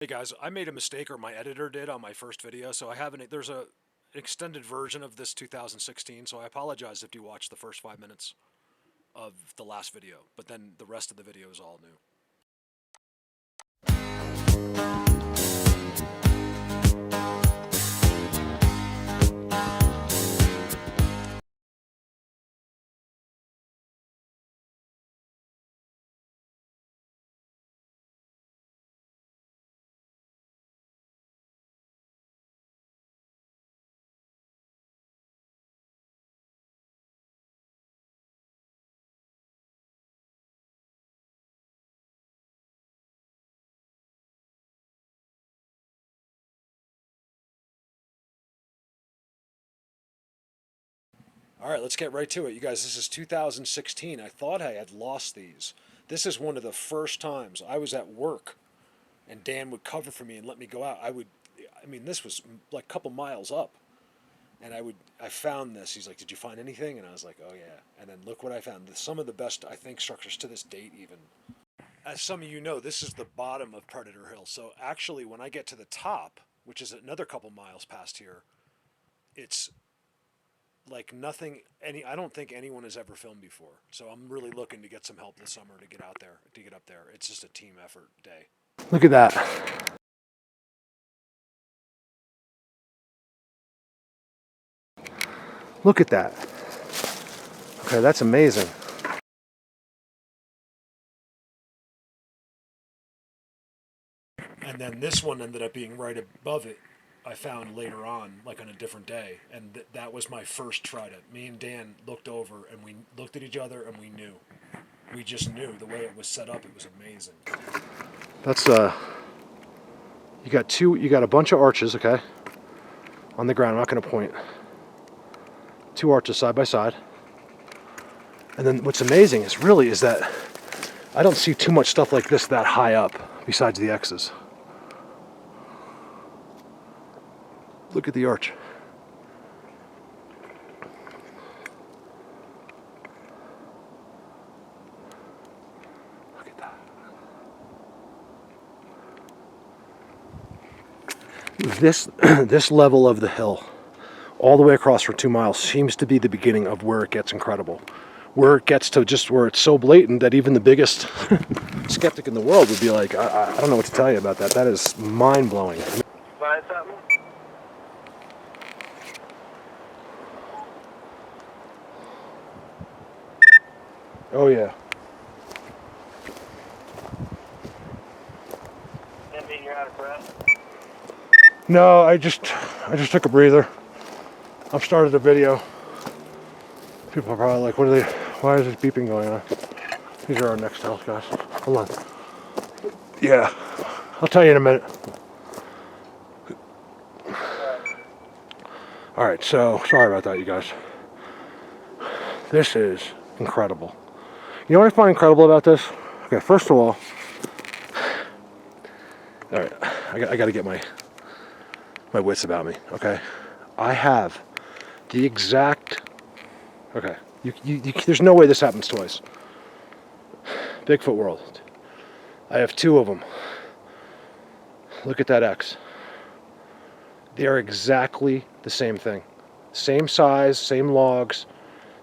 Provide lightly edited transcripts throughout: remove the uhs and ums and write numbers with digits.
Hey guys, I made a mistake, or my editor did, on my first video, so I haven't. There's an extended version of this 2016, so I apologize if you watched the first 5 minutes of the last video, but then the rest of the video is all new. All right, let's get right to it. You guys, this is 2016. I thought I had lost these. This is one of the first times I was at work and Dan would cover for me and let me go out. This was like a couple miles up. And I found this. He's like, "Did you find anything?" And I was like, "Oh yeah." And then look what I found. Some of the best, I think, structures to this date even. As some of you know, this is the bottom of Predator Hill. So actually, when I get to the top, which is another couple miles past here, it's like nothing. I don't think anyone has ever filmed before. So I'm really looking to get some help this summer to get out there, to get up there. It's just a team effort day. Look at that. Look at that. Okay, that's amazing. And then this one ended up being right above it. I found later on, like on a different day, and that was my first try to. Me and Dan looked over, and we looked at each other, and we knew. We just knew the way it was set up. It was amazing. That's you got a bunch of arches, okay, on the ground. I'm not going to point. Two arches side by side. And then what's amazing is that I don't see too much stuff like this that high up besides the X's. Look at the arch. Look at that. This level of the hill, all the way across for 2 miles, seems to be the beginning of where it gets incredible. Where it gets to just where it's so blatant that even the biggest skeptic in the world would be like, I don't know what to tell you about that. That is mind-blowing. Find something? Oh yeah. That mean you're out of breath? No, I just took a breather. I've started a video. People are probably like, why is this beeping going on? These are our next house, guys. Hold on. Yeah, I'll tell you in a minute. All right, so sorry about that, you guys. This is incredible. You know what I find incredible about this? Okay, first of all right, I got to get my wits about me, okay? I have the exact, okay, there's no way this happens twice. Bigfoot World. I have two of them. Look at that X. They are exactly the same thing. Same size, same logs,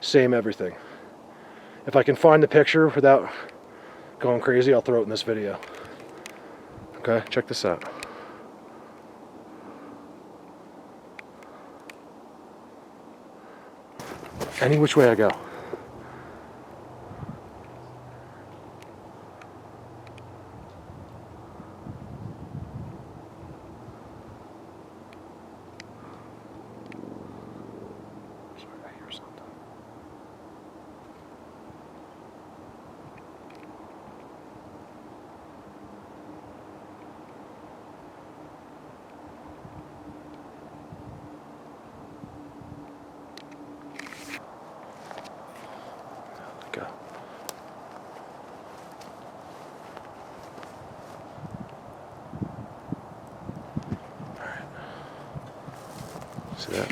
same everything. If I can find the picture without going crazy, I'll throw it in this video. Okay, check this out. Any which way I go. Sorry, I hear something. Go. Alright. See that?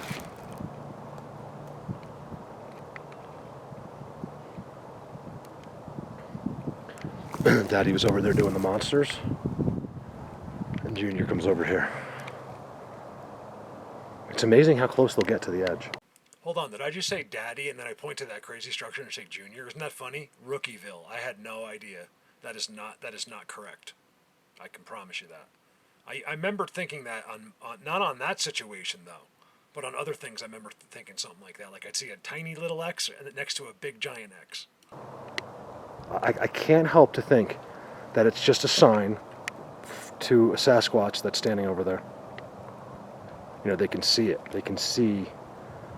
Daddy was over there doing the monsters. And And Junior comes over here. It's amazing how close they'll get to the edge. Hold on, did I just say daddy and then I point to that crazy structure and say Junior? Isn't that funny? Rookieville. I had no idea. That is not correct. I can promise you that. I remember thinking that on not on that situation though, but on other things I remember thinking something like that. Like I'd see a tiny little X next to a big giant X. I can't help to think that it's just a sign to a Sasquatch that's standing over there. You know, they can see it. They can see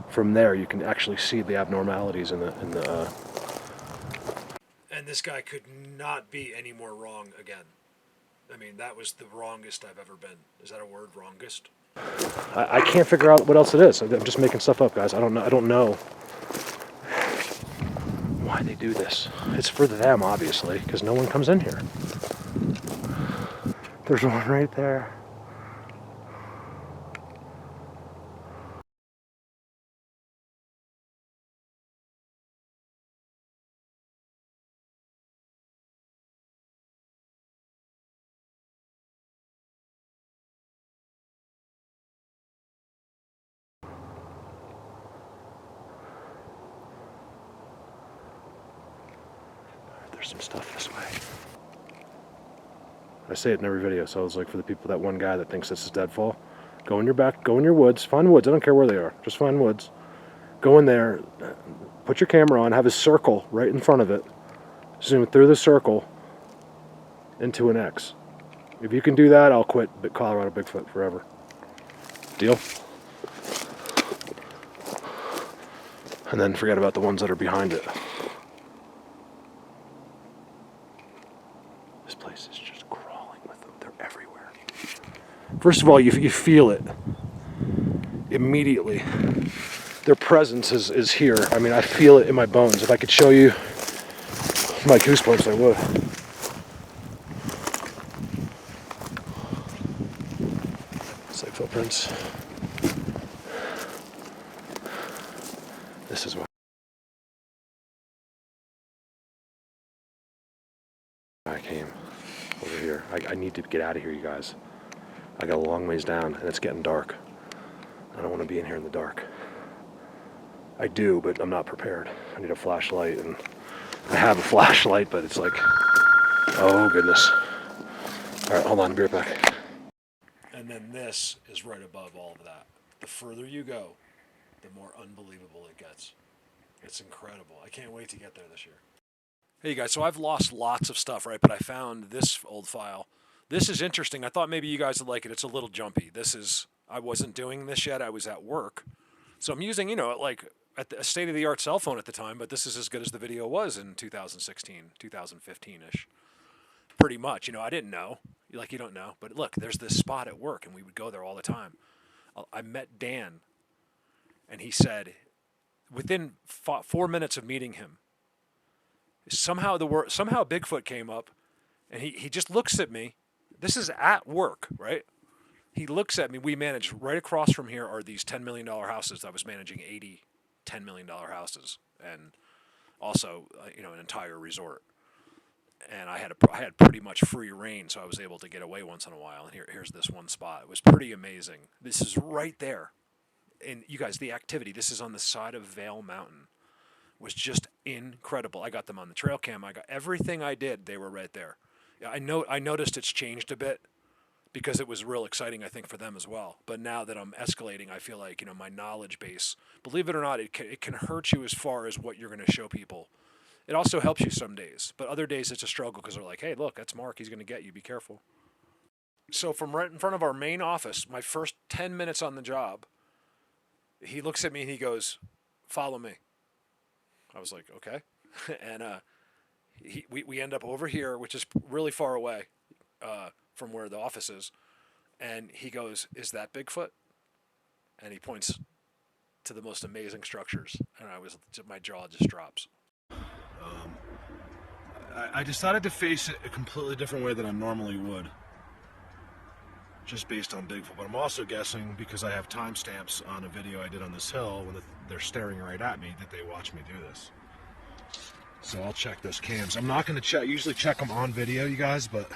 from there. You can actually see the abnormalities in the. And this guy could not be any more wrong again. I mean, that was the wrongest I've ever been. Is that a word, wrongest? I can't figure out what else it is. I'm just making stuff up, guys. I don't know why they do this. It's for them, obviously, because no one comes in here. There's one right there. There's some stuff this way. I say it in every video, so I was like, for the people, that one guy that thinks this is deadfall, go in your back, go in your woods, find woods, I don't care where they are, just find woods. Go in there, put your camera on, have a circle right in front of it, zoom through the circle into an X. If you can do that, I'll quit Colorado Bigfoot forever. Deal? And then forget about the ones that are behind it. This place is just crawling with them. They're everywhere. First of all, you feel it immediately. Their presence is here. I mean, I feel it in my bones. If I could show you my goosebumps, I would. It's like footprints. This is what I came over here. I need to get out of here, you guys. I got a long ways down, and it's getting dark. I don't want to be in here in the dark. I do, but I'm not prepared. I need a flashlight, and I have a flashlight, but it's like, oh goodness. All right, hold on, I'll be right back. And then this is right above all of that. The further you go, the more unbelievable it gets. It's incredible. I can't wait to get there this year. Hey, you guys, so I've lost lots of stuff, right? But I found this old file. This is interesting. I thought maybe you guys would like it. It's a little jumpy. I wasn't doing this yet. I was at work. So I'm using, like a state-of-the-art cell phone at the time, but this is as good as the video was in 2016, 2015-ish. Pretty much. I didn't know. You don't know. But look, there's this spot at work, and we would go there all the time. I met Dan, and he said, within 4 minutes of meeting him, somehow Bigfoot came up, and he just looks at me. This is at work, right? He looks at me. We manage right across from here are these $10 million houses. I was managing 80 $10 million houses, and also an entire resort. And I had pretty much free reign, so I was able to get away once in a while. And here's this one spot. It was pretty amazing. This is right there. And you guys, the activity, this is on the side of Vail Mountain, was just incredible. I got them on the trail cam. I got everything I did. They were right there. I noticed it's changed a bit because it was real exciting, I think, for them as well. But now that I'm escalating, I feel like, my knowledge base, believe it or not, it can hurt you as far as what you're going to show people. It also helps you some days, but other days it's a struggle because they're like, hey, look, that's Mark. He's going to get you. Be careful. So from right in front of our main office, my first 10 minutes on the job, he looks at me and he goes, follow me. I was like, okay. And we end up over here, which is really far away from where the office is. And he goes, is that Bigfoot? And he points to the most amazing structures. And my jaw just drops. I decided to face it a completely different way than I normally would, just based on Bigfoot. But I'm also guessing, because I have timestamps on a video I did on this hill when they're staring right at me, that they watched me do this. So I'll check those cams. I'm not going to usually check them on video, you guys, but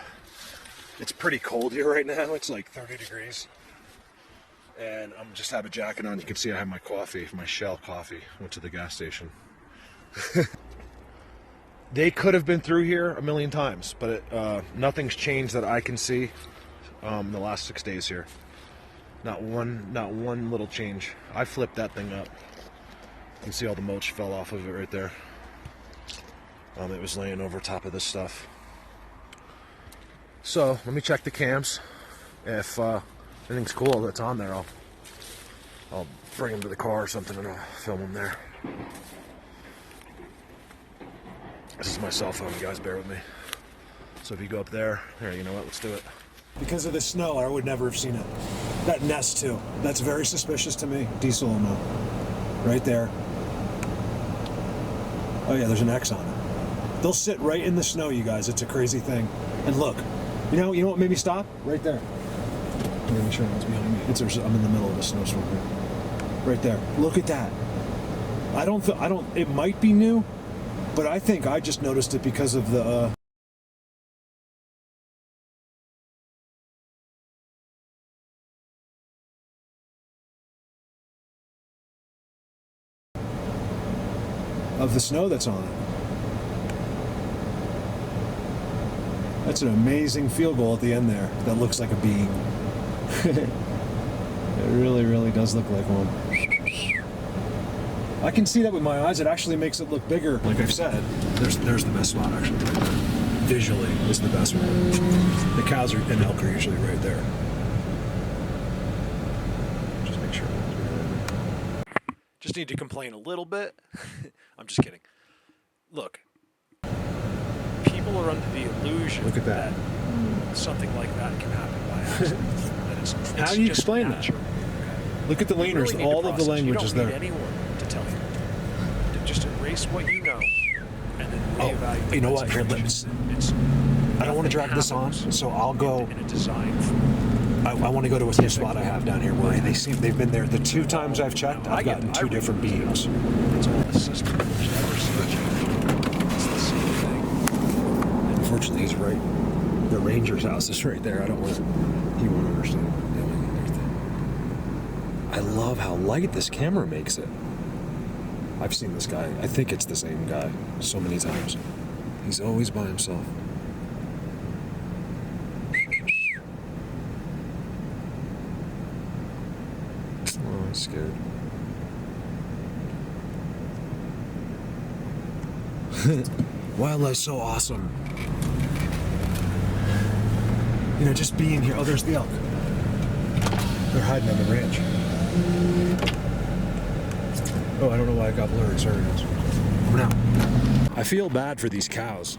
It's pretty cold here right now. It's like 30 degrees. And I'm just have a jacket on. You can see I have my coffee, my Shell coffee. Went to the gas station. They could have been through here a million times, but nothing's changed that I can see in the last 6 days here. Not one little change. I flipped that thing up. You can see all the mulch fell off of it right there. It was laying over top of this stuff. So let me check the cams. If anything's cool that's on there, I'll bring them to the car or something and I'll film them there. This is my cell phone, you guys bear with me. So if you go up there, here, you know what, let's do it. Because of the snow, I would never have seen it. That nest too. That's very suspicious to me. Diesel ammo. Right there. Oh yeah, there's an X on it. They'll sit right in the snow, you guys. It's a crazy thing. And look, you know what made me stop? Right there. Let me make sure no one's behind me. I'm in the middle of a snowstorm here. Right there. Look at that. It might be new, but I think I just noticed it because of the, of the snow that's on it. That's an amazing field goal at the end there. That looks like a bean. It really, really does look like one. I can see that with my eyes. It actually makes it look bigger. Like I've said, there's the best spot actually right there. Visually is the best one. The cows and elk are usually right there. Just make sure. Just need to complain a little bit. I'm just kidding. Look, people are under the illusion Look at that. something like that can happen by accident. That it's How do you just explain natural. Look at the You leaners. really need All to of the process. language is You don't there. need anyone to tell you. To just erase what you know and then reevaluate. You know that what? Here, situation. It's I don't want to drag this on, happens so I'll go. in a design form. I want to go to a new spot I have down here where they've been there. The 2 times I've checked, I've gotten 2 different beams. It's all the system. There's never search. It's the same thing. Unfortunately, he's right. The ranger's house is right there. He won't understand what I'm doing and everything. I love how light this camera makes it. I've seen this guy. I think it's the same guy so many times. He's always by himself. Oh, I'm scared. Wildlife's so awesome. You know, just being here. Oh, there's the elk. They're hiding on the ranch. Oh, I don't know why I got blurry. Sorry, guys. Now, I feel bad for these cows.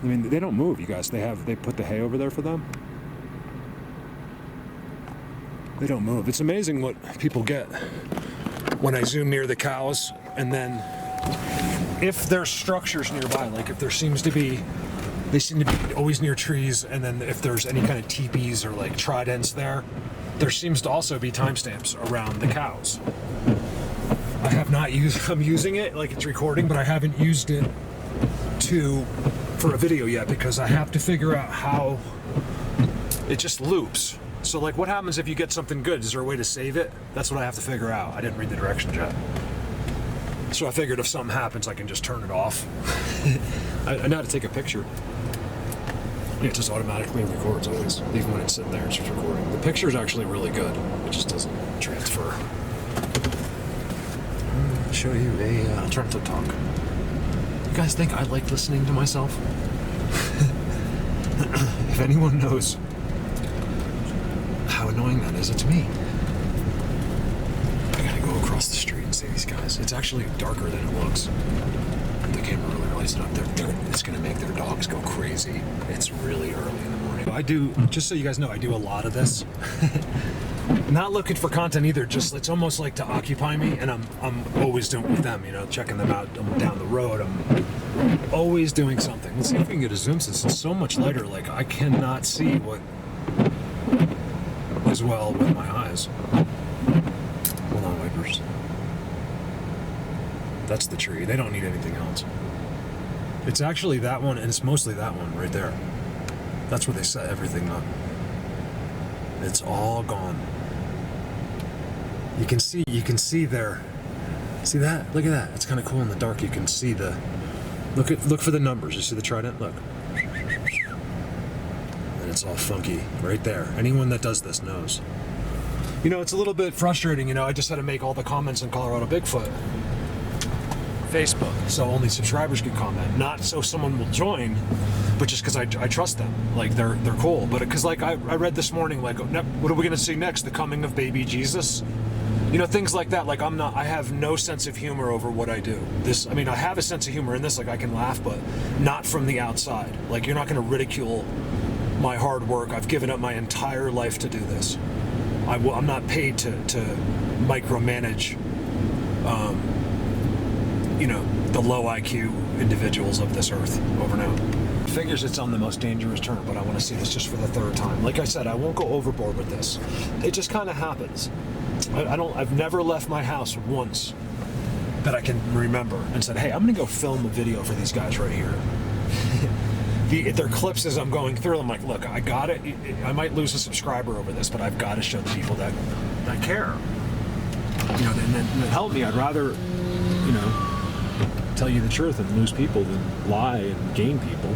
I mean, they don't move, you guys. They put the hay over there for them. They don't move. It's amazing what people get when I zoom near the cows, and then if there's structures nearby, like if there seems to be, they seem to be always near trees, and then if there's any kind of teepees or like tridents there seems to also be timestamps around the cows. I have not used, I'm using it like it's recording, but I haven't used it for a video yet because I have to figure out how it just loops. So like what happens if you get something good? Is there a way to save it? That's what I have to figure out. I didn't read the directions yet. So I figured if something happens, I can just turn it off. I know how to take a picture. It just automatically records always, even when it's sitting there, it's just recording. The picture is actually really good. It just doesn't transfer. I'll show you I'll turn to talk. You guys think I like listening to myself? If anyone knows how annoying that is, it's me. I gotta go across the street and see these guys. It's actually darker than it looks. The camera really lights it up. It's gonna make their dogs go crazy. It's really early in the morning. I do, just so you guys know, I do a lot of this. Not looking for content either, just it's almost like to occupy me, and I'm always doing it with them, you know, checking them out. I'm down the road, I'm always doing something. Let's see if we can get a zoom since it's so much lighter, like I cannot see what as well with my eyes. Hold on, wipers. That's the tree. They don't need anything else. It's actually that one, and it's mostly that one right there. That's where they set everything up. It's all gone. You can see there. See that? Look at that. It's kind of cool in the dark. You can see the. Look for the numbers. You see the trident? Look. And it's all funky right there. Anyone that does this knows. You know, it's a little bit frustrating. You know, I just had to make all the comments on Colorado Bigfoot Facebook, so only subscribers can comment. Not so someone will join, but just because I trust them. Like they're cool. But because like I read this morning, like what are we gonna see next? The coming of baby Jesus. You know, things like that. Like I have no sense of humor over what I do. I mean, I have a sense of humor in this. Like I can laugh, but not from the outside. Like you're not gonna ridicule my hard work. I've given up my entire life to do this. I'm not paid to micromanage. You know, the low IQ individuals of this earth over now. Figures it's on the most dangerous turn, but I want to see this just for the third time. Like I said, I won't go overboard with this. It just kind of happens. I've never left my house once that I can remember and said, hey, I'm going to go film a video for these guys right here. Their clips as I'm going through, I'm like, look, I got it. I might lose a subscriber over this, but I've got to show the people that care. You know, and help me. I'd rather, you know, tell you the truth and lose people than lie and gain people.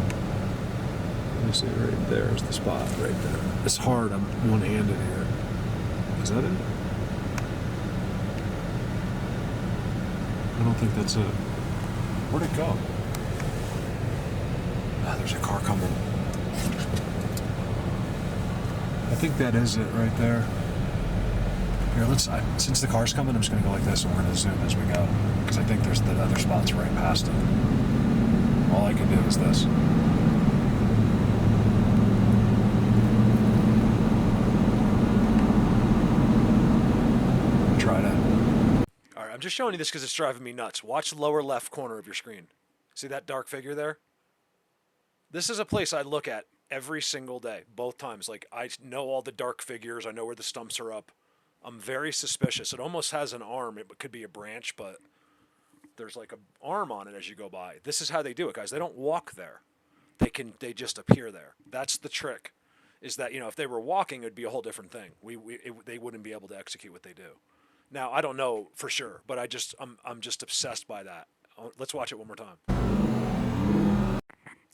Let me see, right there's the spot right there. It's hard, I'm one-handed here. Is that it? I don't think that's it. Where'd it go? Ah, there's a car coming. I think that is it right there. Here, since the car's coming, I'm just going to go like this and we're going to zoom as we go. Because I think there's the other spots right past it. All I can do is this. Try that. All right, I'm just showing you this because it's driving me nuts. Watch the lower left corner of your screen. See that dark figure there? This is a place I look at every single day, both times. Like, I know all the dark figures. I know where the stumps are up. I'm very suspicious. It almost has an arm. It could be a branch, but there's like an arm on it as you go by. This is how they do it, guys. They don't walk there. They just appear there. That's the trick. Is that, you know, if they were walking, it'd be a whole different thing. They wouldn't be able to execute what they do. Now, I don't know for sure, but I'm just obsessed by that. Let's watch it one more time.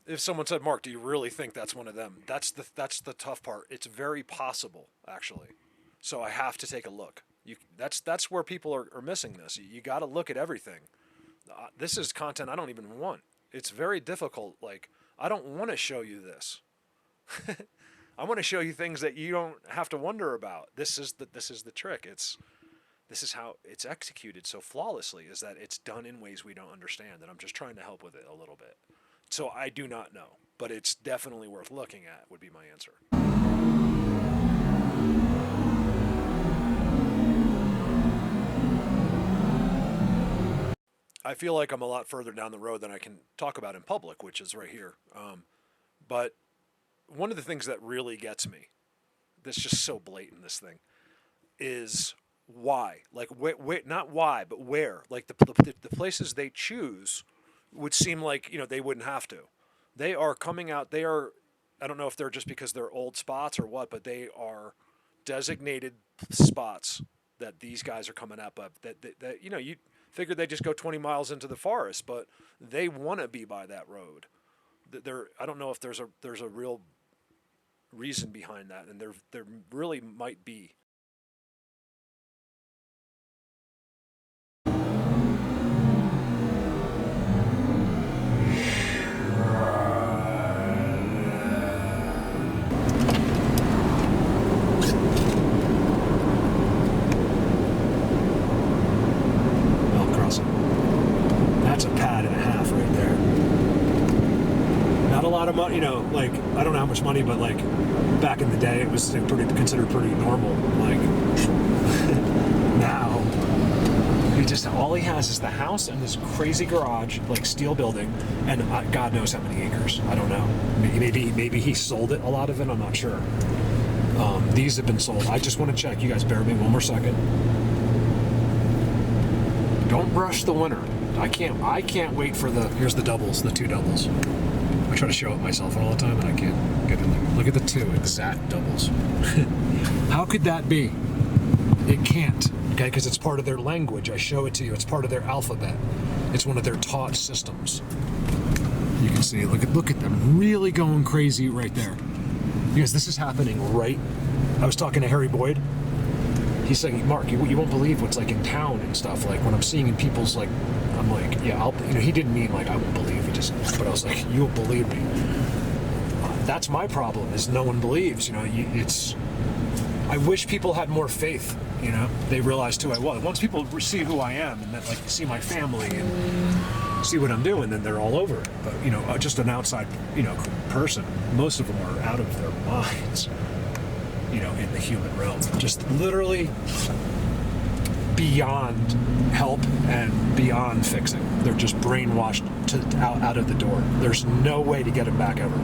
If someone said, Mark, do you really think that's one of them? That's the tough part. It's very possible, actually. So I have to take a look. That's where people are missing this. You got to look at everything. This is content I don't even want. It's very difficult. Like, I don't want to show you this. I want to show you things that you don't have to wonder about. This is the trick. This is how it's executed so flawlessly, is that it's done in ways we don't understand, and I'm just trying to help with it a little bit. So I do not know, but it's definitely worth looking at, would be my answer. I feel like I'm a lot further down the road than I can talk about in public, which is right here. But one of the things that really gets me, that's just so blatant, this thing, is why. Like, not why, but where. Like, the places they choose would seem like, you know, they wouldn't have to. They are coming out, I don't know if they're just because they're old spots or what, but they are designated spots that these guys are coming up of. That you know, you figure they just go 20 miles into the forest, but they want to be by that road. I don't know if there's a real reason behind that, and there really might be. That's a pad and a half right there. Not a lot of money, you know, like, I don't know how much money, but like back in the day it was considered pretty normal. Like now all he has is the house and this crazy garage, like steel building, and God knows how many acres. I don't know. Maybe he sold it, a lot of it, I'm not sure. These have been sold. I just want to check. You guys bear with me one more second. Don't rush the winner. I can't wait for here's the doubles, the two doubles. I try to show it myself all the time and I can't get in there. Look at the two exact doubles. How could that be? It can't, okay? Because it's part of their language. I show it to you. It's part of their alphabet. It's one of their taught systems. You can see, look at them really going crazy right there. Because this is happening right. I was talking to Harry Boyd. He's saying, Mark, you won't believe what's like in town and stuff. Like when I'm seeing in people's like, I'm like, yeah, he didn't mean like I won't believe. But I was like, you'll believe me. That's my problem. Is no one believes. I wish people had more faith. They realized who I was. Once people see who I am and that like see my family and see what I'm doing, then they're all over it. But just an outside person. Most of them are out of their minds. In the human realm, just literally beyond help and beyond fixing. They're just brainwashed out of the door. There's no way to get them back ever.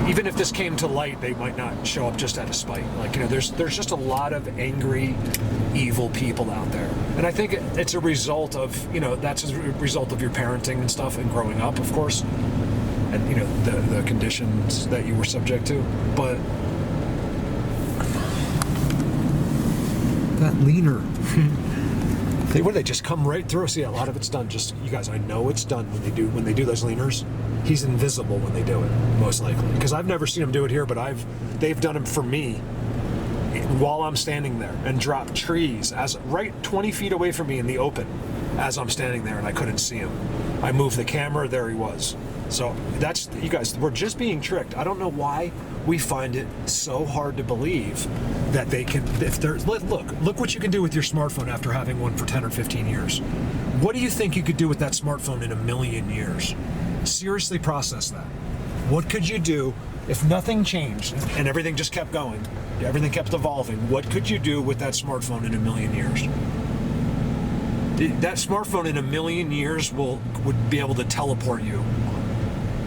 Even if this came to light, they might not show up just out of spite. There's just a lot of angry, evil people out there, and I think it's a result of that's a result of your parenting and stuff and growing up, of course, and the conditions that you were subject to, but. That leaner. They just come right through. See, a lot of it's done. Just you guys, I know it's done when they do those leaners. He's invisible when they do it, most likely. Because I've never seen him do it here, but they've done him for me while I'm standing there and dropped trees as right 20 feet away from me in the open as I'm standing there and I couldn't see him. I moved the camera, there he was. So that's, you guys, we're just being tricked. I don't know why we find it so hard to believe that they can, look what you can do with your smartphone after having one for 10 or 15 years. What do you think you could do with that smartphone in a million years? Seriously process that. What could you do if nothing changed and everything just kept going, everything kept evolving? What could you do with that smartphone in a million years? That smartphone in a million years would be able to teleport you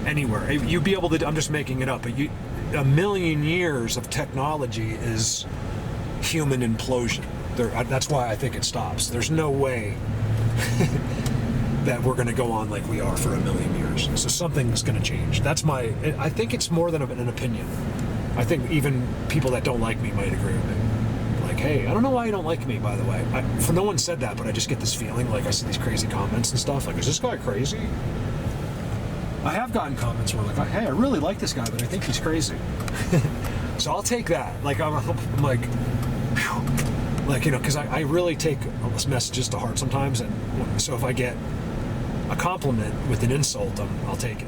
anywhere. You'd be able to, I'm just making it up, but a million years of technology is human implosion. That's why I think it stops. There's no way that we're going to go on like we are for a million years. So something's going to change. I think it's more than an opinion. I think even people that don't like me might agree with me. Like, hey, I don't know why you don't like me, by the way. No one said that, but I just get this feeling, like I see these crazy comments and stuff. Like, is this guy crazy? I have gotten comments where like, hey, I really like this guy, but I think he's crazy. So I'll take that. Like, I'm like, whew. Like, because I really take those messages to heart sometimes. And so if I get a compliment with an insult, I'll take it.